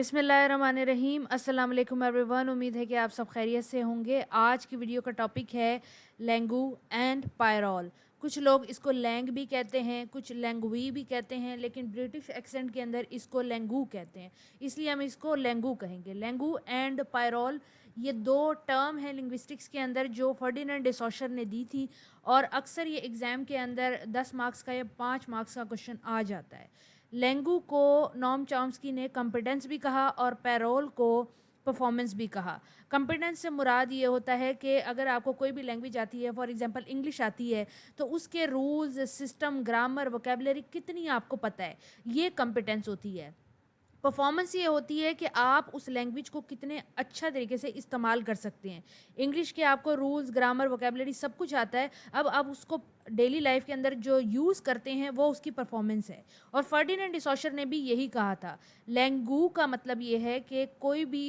बिस्मिल्लाहिर्रहमानिर्रहीम। अस्सलाम वालेकुम एवरीवन। उम्मीद है कि आप सब खैरियत से होंगे। आज की वीडियो का टॉपिक है लैंगू एंड पायरोल। कुछ लोग इसको लैंग भी कहते हैं, कुछ लैंगुई भी कहते हैं, लेकिन ब्रिटिश एक्सेंट के अंदर इसको लैंगू कहते हैं, इसलिए हम इसको लैंगू कहेंगे। लैंगू एंड पायरोल ये दो टर्म हैं लिंग्विस्टिक्स के अंदर जो फर्डिनेंड डी सॉशर ने दी थी, और अक्सर ये एग्ज़ाम के अंदर 10 मार्क्स का या 5 मार्क्स का क्वेश्चन आ जाता है। लैंगू को नॉम चॉम्स्की ने कॉम्पिटेंस भी कहा और पैरोल को परफॉर्मेंस भी कहा। कॉम्पिटेंस से मुराद ये होता है कि अगर आपको कोई भी लैंग्वेज आती है, फॉर एग्जांपल इंग्लिश आती है, तो उसके रूल्स, सिस्टम, ग्रामर, वोकेबलरी कितनी आपको पता है, ये कॉम्पिटेंस होती है। परफॉर्मेंस ये होती है कि आप उस लैंग्वेज को कितने अच्छा तरीके से इस्तेमाल कर सकते हैं। इंग्लिश के आपको रूल्स, ग्रामर, वोकेबलरी सब कुछ आता है, अब आप उसको डेली लाइफ के अंदर जो यूज़ करते हैं वो उसकी परफॉर्मेंस है। और फर्डिनेंड डी सॉशर ने भी यही कहा था। लैंगू का मतलब ये है कि कोई भी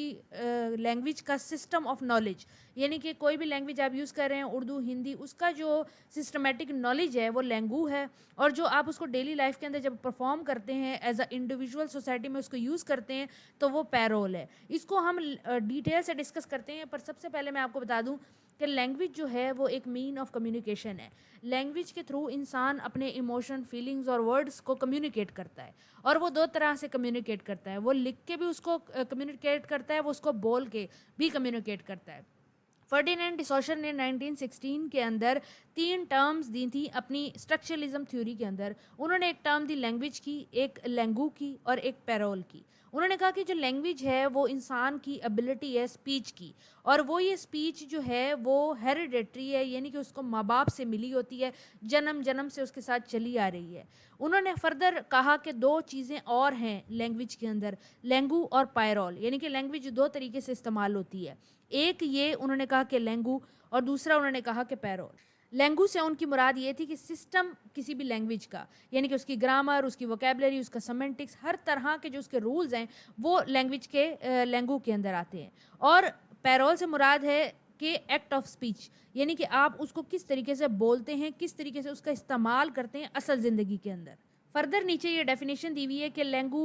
लैंग्वेज का सिस्टम ऑफ नॉलेज, यानी कि कोई भी लैंग्वेज आप यूज़ कर रहे हैं, उर्दू, हिंदी, उसका जो सिस्टमेटिक नॉलेज है वो लैंगू है। और जो आप उसको डेली लाइफ के अंदर जब परफॉर्म करते हैं, एज अ इंडिविजुअल सोसाइटी में उसको यूज़ करते हैं, तो वो पैरोल है। इसको हम डिटेल से डिस्कस करते हैं, पर सबसे पहले मैं आपको बता दूं कि लैंग्वेज जो है वो एक मीन ऑफ कम्युनिकेशन है। लैंग्वेज के थ्रू इंसान अपने इमोशन, फीलिंग्स और वर्ड्स को कम्युनिकेट करता है, और वो दो तरह से कम्युनिकेट करता है। वो लिख के भी उसको कम्युनिकेट करता है, वो उसको बोल के भी कम्युनिकेट करता है। फर्डिनेंड डी सॉशर ने 1916 के अंदर 3 टर्म्स दी थी अपनी स्ट्रक्चरलिज्म थ्योरी के अंदर। उन्होंने एक टर्म दी लैंग्वेज की, एक लैंगू की और एक पैरोल की। उन्होंने कहा कि जो लैंग्वेज है वो इंसान की एबिलिटी है स्पीच की, और वो ये स्पीच जो है वो हेरिडेटरी है, यानी कि उसको माँ बाप से मिली होती है, जन्म जन्म से उसके साथ चली आ रही है। उन्होंने फर्दर कहा कि 2 चीज़ें और हैं लैंग्वेज के अंदर, लैंगू और पायरोल, यानी कि लैंग्वेज 2 तरीके से इस्तेमाल होती है। एक ये उन्होंने कहा कि लैंगू, और दूसरा उन्होंने कहा कि पैरोल। लैंगू से उनकी मुराद ये थी कि सिस्टम किसी भी लैंग्वेज का, यानी कि उसकी ग्रामर, उसकी वोकेबलरी, उसका सेमेंटिक्स, हर तरह के जो उसके रूल्स हैं वो लैंग्वेज के लैंगू के अंदर आते हैं। और पैरोल से मुराद है कि एक्ट ऑफ स्पीच, यानी कि आप उसको किस तरीके से बोलते हैं, किस तरीके से उसका इस्तेमाल करते हैं असल ज़िंदगी के अंदर। फर्दर नीचे ये डेफिनेशन दी हुई है कि लैंगू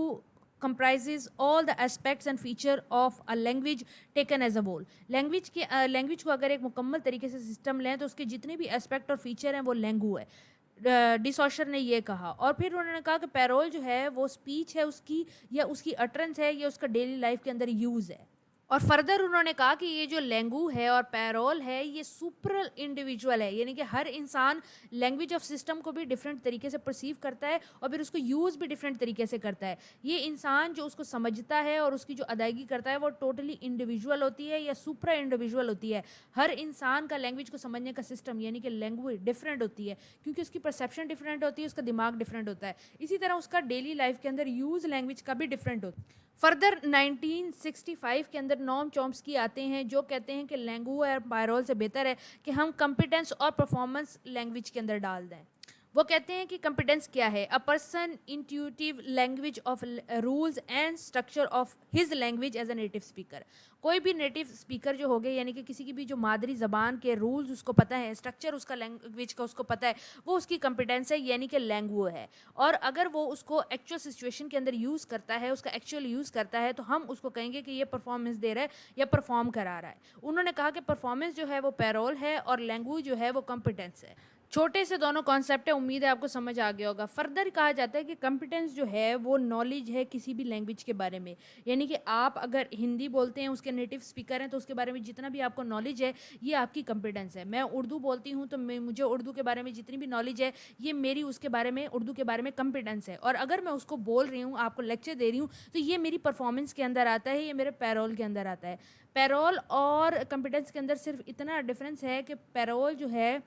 comprises all the aspects and feature of a language taken as a whole। Language को अगर एक मुकम्मल तरीके से सिस्टम लें तो उसके जितने भी एस्पेक्ट और फीचर हैं वो लैंगू है। डी सॉशर ने ये कहा। और फिर उन्होंने कहा कि पैरोल जो है वो स्पीच है उसकी, या उसकी अटरेंस है, या उसका डेली लाइफ के अंदर यूज़ है। और फर्दर उन्होंने कहा कि ये जो लैंगू है और पैरोल है ये सुपर इंडिविजुअल है, यानी कि हर इंसान लैंग्वेज ऑफ सिस्टम को भी डिफरेंट तरीके से परसीव करता है और फिर उसको यूज़ भी डिफरेंट तरीके से करता है। ये इंसान जो उसको समझता है और उसकी जो अदायगी करता है वो टोटली इंडिविजुअल होती है या सुपर इंडिविजुअल होती है। हर इंसान का लैंग्वेज को समझने का सिस्टम, यानी कि लैंग्वेज डिफरेंट होती है, क्योंकि उसकी परसेप्शन डिफरेंट होती है, उसका दिमाग डिफरेंट होता है। इसी तरह उसका डेली लाइफ के अंदर यूज़ लैंग्वेज का भी डिफरेंट होता है। फर्दर 1965 के अंदर नॉम चॉम्स्की आते हैं जो कहते हैं कि लैंगू और पायरोल से बेहतर है कि हम कॉम्पिटेंस और परफॉर्मेंस लैंग्वेज के अंदर डाल दें। वो कहते हैं कि कॉम्पिटेंस क्या है, a person intuitive language of rules and structure of his language as a native speaker. कोई भी नेटिव स्पीकर जो हो गए, यानी कि किसी की भी जो मादरी ज़बान के रूल्स उसको पता है, स्ट्रक्चर उसका लैंग्वेज का उसको पता है, वो उसकी कॉम्पिटेंस है, यानी कि लैंगू है। और अगर वो उसको एक्चुअल सिचुएशन के अंदर यूज़ करता है, उसका एक्चुअल यूज़ करता है, तो हम उसको कहेंगे कि ये परफॉर्मेंस दे रहा है या परफॉर्म करा रहा है। उन्होंने कहा कि परफॉर्मेंस जो है वो पैरोल है और लैंग्वेज जो है वो कॉम्पिटेंस है। छोटे से दोनों कॉन्सेप्ट है, उम्मीद है आपको समझ आ गया होगा। फर्दर कहा जाता है कि कॉम्पिटेंस जो है वो नॉलेज है किसी भी लैंग्वेज के बारे में, यानी कि आप अगर हिंदी बोलते हैं, उसके नेटिव स्पीकर हैं, तो उसके बारे में जितना भी आपको नॉलेज है ये आपकी कॉम्पिटेंस है। मैं उर्दू बोलती हूँ तो मुझे उर्दू के बारे में जितनी भी नॉलेज है ये मेरी उसके बारे में, उर्दू के बारे में कॉम्पिटेंस है। और अगर मैं उसको बोल रही हूँ, आपको लेक्चर दे रही हूँ, तो ये मेरी परफॉर्मेंस के अंदर आता है, ये मेरे पैरोल के अंदर आता है। पैरोल और कॉम्पिटेंस के अंदर सिर्फ इतना डिफरेंस है कि पैरोल जो है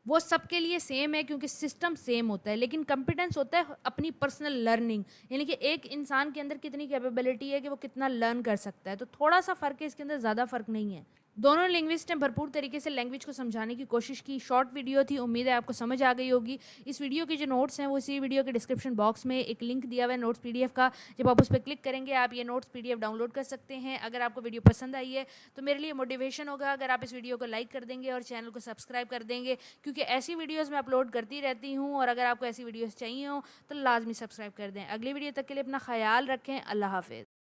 वो सबके लिए सेम है क्योंकि सिस्टम सेम होता है, लेकिन कॉम्पिटेंस होता है अपनी पर्सनल लर्निंग, यानी कि एक इंसान के अंदर कितनी कैपेबिलिटी है कि वो कितना लर्न कर सकता है। तो थोड़ा सा फ़र्क है, इसके अंदर ज़्यादा फ़र्क नहीं है। दोनों लिंग्विस्ट ने भरपूर तरीके से लैंग्वेज को समझाने की कोशिश की। शॉर्ट वीडियो थी, उम्मीद है आपको समझ आ गई होगी। इस वीडियो के जो नोट्स हैं वो इसी वीडियो के डिस्क्रिप्शन बॉक्स में एक लिंक दिया हुआ है नोट्स पीडीएफ का। जब आप उस पर क्लिक करेंगे आप ये नोट्स पीडीएफ डाउनलोड कर सकते हैं। अगर आपको वीडियो पसंद आई है तो मेरे लिए मोटिवेशन होगा अगर आप इस वीडियो को लाइक कर देंगे और चैनल को सब्सक्राइब कर देंगे, क्योंकि ऐसी वीडियोज़ मैं अपलोड करती रहती हूँ। और अगर आपको ऐसी वीडियोज़ चाहिए हो तो लाजमी सब्सक्राइब कर दें। अगली वीडियो तक के लिए अपना ख्याल रखें। अल्लाह हाफिज़।